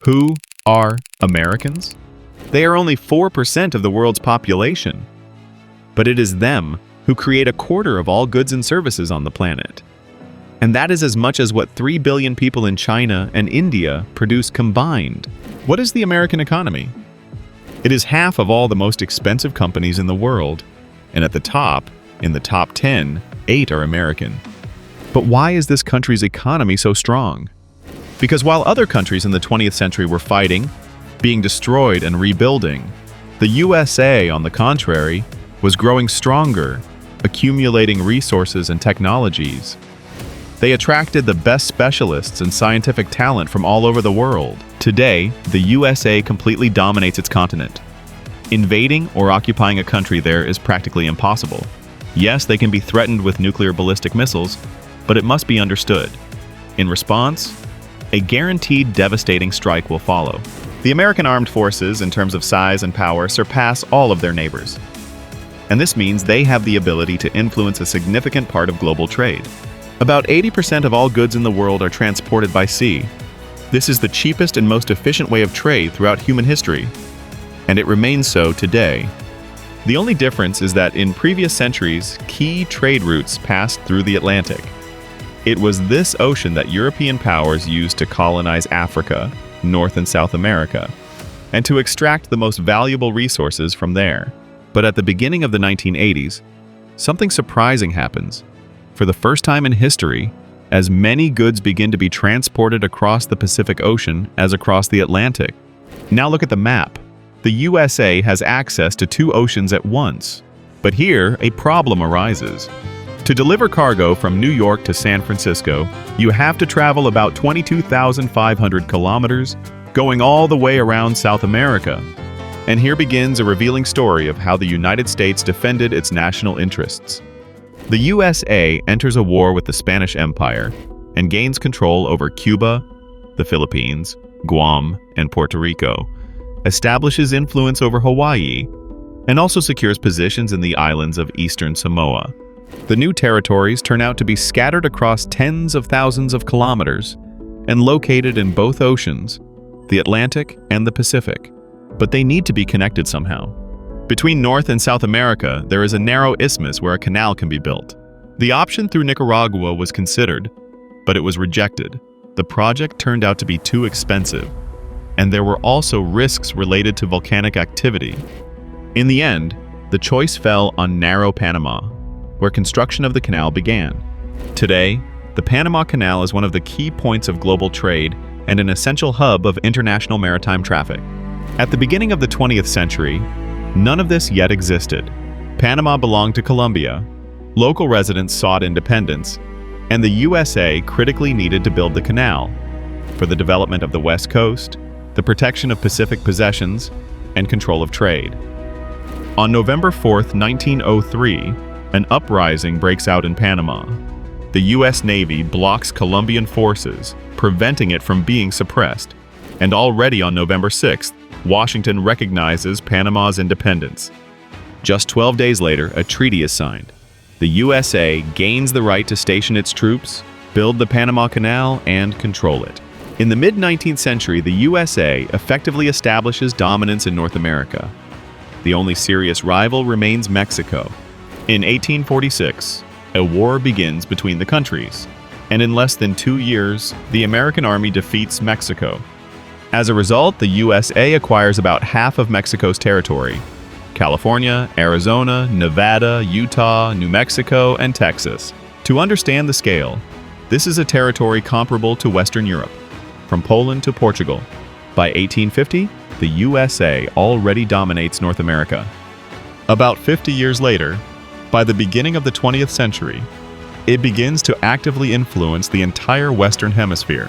Who are Americans? They are only 4% of the world's population. But it is them who create a quarter of all goods and services on the planet. And that is as much as what 3 billion people in China and India produce combined. What is the American economy? It is half of all the most expensive companies in the world. And at the top, in the top 10, 8 are American. But why is this country's economy so strong? Because while other countries in the 20th century were fighting, being destroyed and rebuilding, the USA, on the contrary, was growing stronger, accumulating resources and technologies. They attracted the best specialists and scientific talent from all over the world. Today, the USA completely dominates its continent. Invading or occupying a country there is practically impossible. Yes, they can be threatened with nuclear ballistic missiles, but it must be understood. In response, a guaranteed devastating strike will follow. The American armed forces, in terms of size and power, surpass all of their neighbors. And this means they have the ability to influence a significant part of global trade. About 80% of all goods in the world are transported by sea. This is the cheapest and most efficient way of trade throughout human history, and it remains so today. The only difference is that in previous centuries, key trade routes passed through the Atlantic. It was this ocean that European powers used to colonize Africa, North and South America, and to extract the most valuable resources from there. But at the beginning of the 1980s, something surprising happens. For the first time in history, as many goods begin to be transported across the Pacific Ocean as across the Atlantic. Now look at the map. The USA has access to 2 oceans at once. But here, a problem arises. To deliver cargo from New York to San Francisco, you have to travel about 22,500 kilometers, going all the way around South America. And here begins a revealing story of how the United States defended its national interests. The USA enters a war with the Spanish Empire and gains control over Cuba, the Philippines, Guam, and Puerto Rico, establishes influence over Hawaii, and also secures positions in the islands of Eastern Samoa. The new territories turn out to be scattered across tens of thousands of kilometers and located in both oceans, the Atlantic and the Pacific. But they need to be connected somehow. Between North and South America, there is a narrow isthmus where a canal can be built. The option through Nicaragua was considered, but it was rejected. The project turned out to be too expensive, and there were also risks related to volcanic activity. In the end, the choice fell on narrow Panama, where construction of the canal began. Today, the Panama Canal is one of the key points of global trade and an essential hub of international maritime traffic. At the beginning of the 20th century, none of this yet existed. Panama belonged to Colombia, local residents sought independence, and the USA critically needed to build the canal for the development of the West Coast, the protection of Pacific possessions, and control of trade. On November 4, 1903, an uprising breaks out in Panama. The U.S. Navy blocks Colombian forces, preventing it from being suppressed. And already on November 6th, Washington recognizes Panama's independence. Just 12 days later, a treaty is signed. The USA gains the right to station its troops, build the Panama Canal, and control it. In the mid-19th century, the USA effectively establishes dominance in North America. The only serious rival remains Mexico. In 1846, a war begins between the countries, and in less than 2 years, the American army defeats Mexico. As a result, the USA acquires about half of Mexico's territory: California, Arizona, Nevada, Utah, New Mexico, and Texas. To understand the scale, this is a territory comparable to Western Europe, from Poland to Portugal. By 1850, the USA already dominates North America. About 50 years later, by the beginning of the 20th century, it begins to actively influence the entire Western Hemisphere,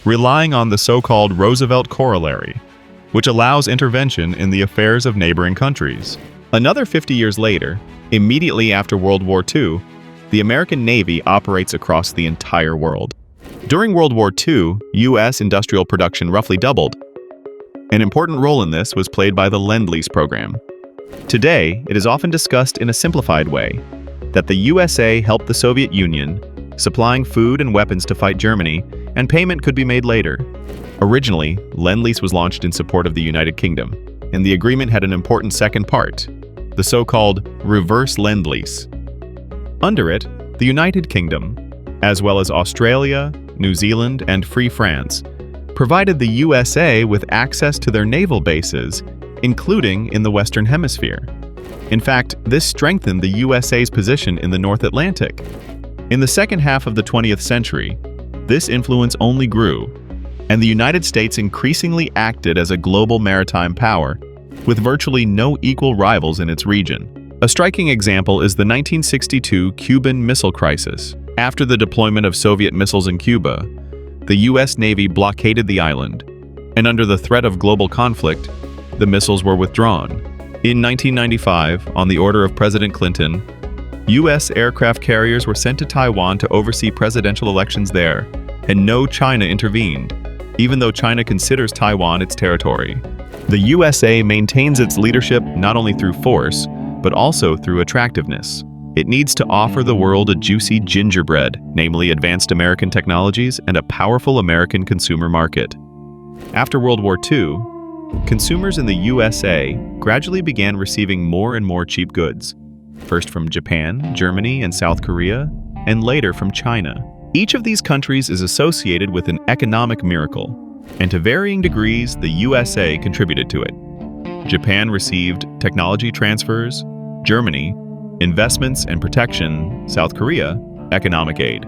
relying on the so-called Roosevelt Corollary, which allows intervention in the affairs of neighboring countries. Another 50 years later, immediately after World War II, the American Navy operates across the entire world. During World War II, U.S. industrial production roughly doubled. An important role in this was played by the Lend-Lease program. Today, it is often discussed in a simplified way that the USA helped the Soviet Union supplying food and weapons to fight Germany, and payment could be made later. Originally, Lend-Lease was launched in support of the United Kingdom, and the agreement had an important second part, the so-called reverse Lend-Lease. Under it, the United Kingdom, as well as Australia, New Zealand, and Free France, provided the USA with access to their naval bases, including in the Western Hemisphere. In fact, this strengthened the USA's position in the North Atlantic. In the second half of the 20th century, this influence only grew, and the United States increasingly acted as a global maritime power, with virtually no equal rivals in its region. A striking example is the 1962 Cuban Missile Crisis. After the deployment of Soviet missiles in Cuba, the U.S. Navy blockaded the island, and under the threat of global conflict, the missiles were withdrawn. In 1995, on the order of President Clinton, U.S. aircraft carriers were sent to Taiwan to oversee presidential elections there, and no China intervened, even though China considers Taiwan its territory. The USA maintains its leadership not only through force, but also through attractiveness. It needs to offer the world a juicy gingerbread, namely advanced American technologies and a powerful American consumer market. After World War II, consumers in the USA gradually began receiving more and more cheap goods, first from Japan, Germany, and South Korea, and later from China. Each of these countries is associated with an economic miracle, and to varying degrees, the USA contributed to it. Japan received technology transfers, Germany, investments and protection, South Korea, economic aid.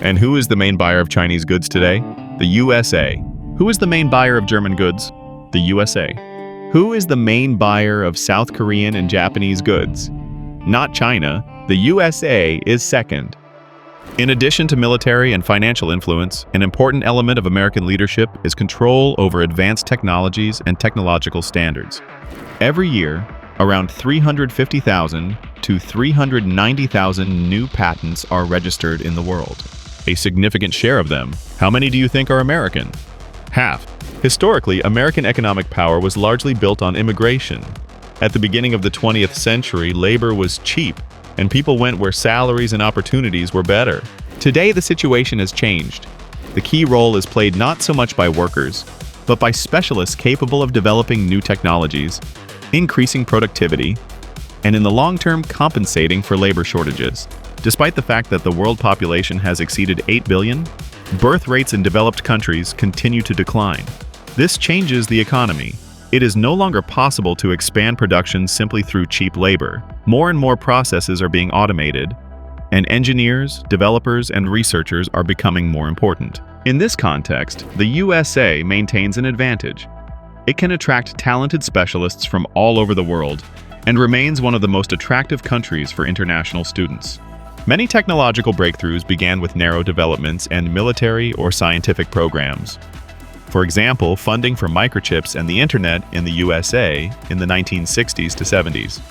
And who is the main buyer of Chinese goods today? The USA. Who is the main buyer of German goods? The USA. Who is the main buyer of South Korean and Japanese goods? Not China. The USA is second. In addition to military and financial influence, an important element of American leadership is control over advanced technologies and technological standards. Every year, around 350,000 to 390,000 new patents are registered in the world. A significant share of them, how many do you think are American? Half. Historically, American economic power was largely built on immigration. At the beginning of the 20th century, labor was cheap, and people went where salaries and opportunities were better. Today, the situation has changed. The key role is played not so much by workers, but by specialists capable of developing new technologies, increasing productivity, and in the long term compensating for labor shortages. Despite the fact that the world population has exceeded 8 billion, birth rates in developed countries continue to decline. This changes the economy. It is no longer possible to expand production simply through cheap labor. More and more processes are being automated, and engineers, developers, and researchers are becoming more important. In this context, the USA maintains an advantage. It can attract talented specialists from all over the world and remains one of the most attractive countries for international students. Many technological breakthroughs began with narrow developments and military or scientific programs. For example, funding for microchips and the internet in the USA in the 1960s to 70s.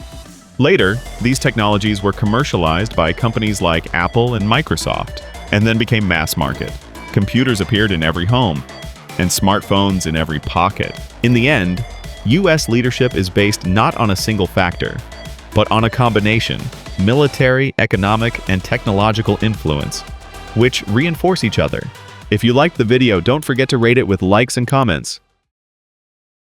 Later, these technologies were commercialized by companies like Apple and Microsoft, and then became mass market. Computers appeared in every home, and smartphones in every pocket. In the end, US leadership is based not on a single factor, but on a combination, military, economic, and technological influence, which reinforce each other. If you liked the video, don't forget to rate it with likes and comments.